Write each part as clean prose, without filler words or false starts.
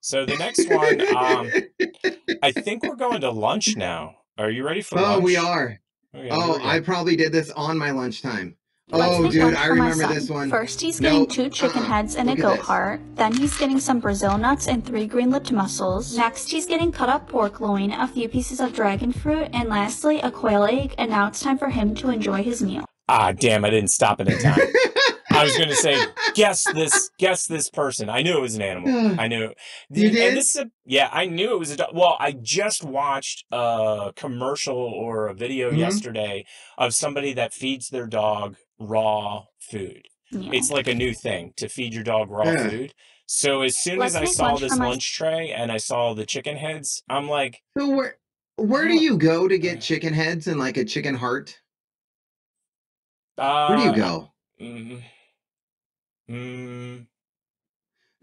So the next one, I think we're going to lunch now. Are you ready for Oh, we lunch? are. Okay, here Oh, we I go. probably did this on my lunchtime. Let's Oh, make dude, lunch I for my remember this son. one. First, he's getting Nope. 2 chicken heads and a Look at goat this. heart. Then he's getting some Brazil nuts and 3 green-lipped mussels. Next, he's getting cut up pork loin, a few pieces of dragon fruit, and lastly, a quail egg. And now it's time for him to enjoy his meal. Ah, damn, I didn't stop it in time. I was going to say, guess this person. I knew it was an animal. I knew. You did? And this is yeah, I knew it was a dog. Well, I just watched a commercial or a video yesterday of somebody that feeds their dog raw food. Meal. It's like a new thing to feed your dog raw food. So as soon as Let's I make saw lunch this for my lunch tray and I saw the chicken heads, I'm like, So where do you go to get chicken heads and like a chicken heart? Where do you go? mm, mm,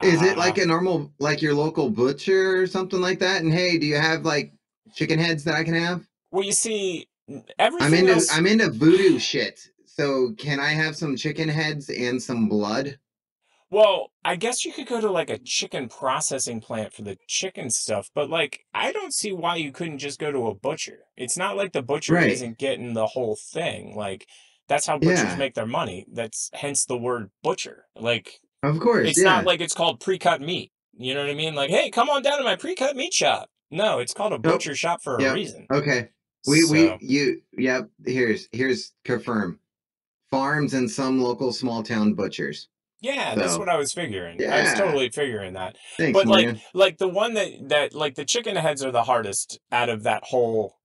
Is it like a normal, like your local butcher or something like that? And hey, do you have like chicken heads that I can have? well, you see, everything else. I'm into voodoo shit. So can I have some chicken heads and some blood? Well, I guess you could go to like a chicken processing plant for the chicken stuff, but like I don't see why you couldn't just go to a butcher. It's not like the butcher Right. isn't getting the whole thing. Like that's how butchers Yeah. make their money. That's hence the word butcher. Like Of course, it's not yeah. like it's called pre-cut meat. You know what I mean? Like, hey, come on down to my pre-cut meat shop. No, it's called a Nope. butcher shop for a Yep. reason. Okay. Yep. Here's confirm. Farms and some local small town butchers. Yeah, that's what I was figuring. I was Yeah. totally figuring that. Thanks, But Morgan. like the one that like the chicken heads are the hardest out of that whole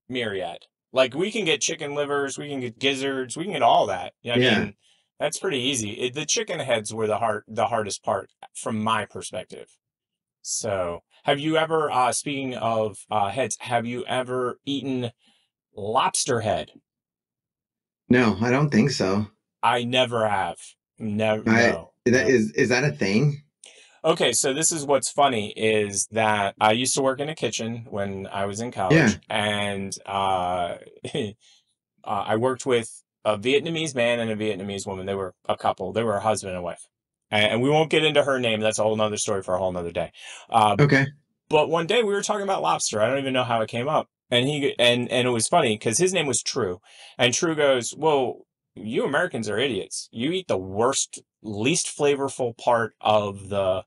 myriad. Like we can get chicken livers, we can get gizzards, we can get all that. I mean, that's pretty easy. The chicken heads were the hardest part from my perspective. So, have you ever speaking of heads, have you ever eaten lobster head? No, I don't think so. I never have. Never. No. Is that a thing? Okay, so this is what's funny is that I used to work in a kitchen when I was in college, and I worked with a Vietnamese man and a Vietnamese woman. They were a couple. They were a husband and wife. And we won't get into her name. That's a whole nother story for a whole nother day. Okay. But one day we were talking about lobster. I don't even know how it came up. And and it was funny because his name was True. And True goes, well, you Americans are idiots. You eat the worst, least flavorful part of the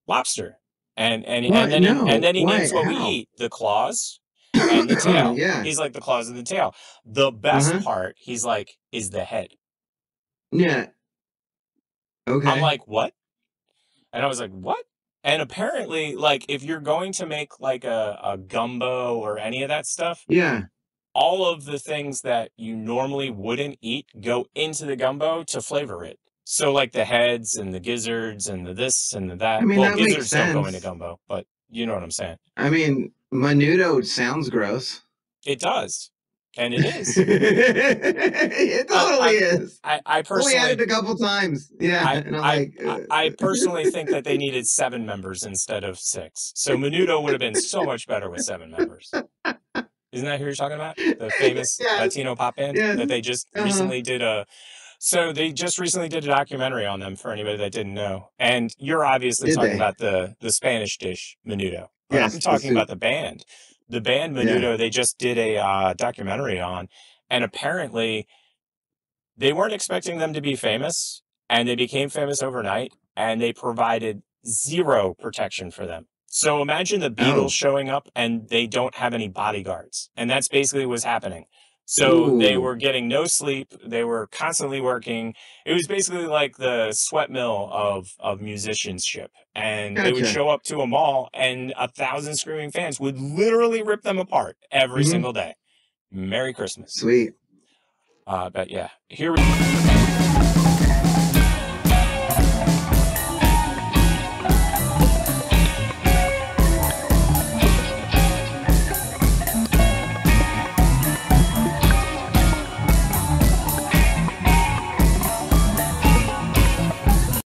lobster. And then he names what we eat: the claws and the tail. Yeah. He's like the claws and the tail. The best part, he's like, is the head. Yeah. Okay. I'm like, what? And I was like, what? And apparently, like, if you're going to make like a gumbo or any of that stuff, yeah, all of the things that you normally wouldn't eat go into the gumbo to flavor it. So like the heads and the gizzards and the this and the that. I mean, well, that makes gizzards don't go into sense. gumbo, but you know what I'm saying. I mean, menudo sounds gross. It does. And it is. It totally is. I personally only had it a couple times. Yeah. I personally think that they needed 7 members instead of 6. So menudo would have been so much better with 7 members. Isn't that who you're talking about? The famous Latino pop band that they just recently did they just recently did a documentary on them for anybody that didn't know. And you're obviously talking about the Spanish dish menudo. But yes, I'm talking about the band. The band Menudo, they just did a documentary on, and apparently they weren't expecting them to be famous, and they became famous overnight, and they provided 0 protection for them. So imagine the Beatles showing up, and they don't have any bodyguards, and that's basically what's happening. So they were getting no sleep. They were constantly working. It was basically like the sweat mill of musicianship. And they would show up to a mall and 1,000 screaming fans would literally rip them apart every single day. Merry Christmas. Sweet. But yeah, here we go.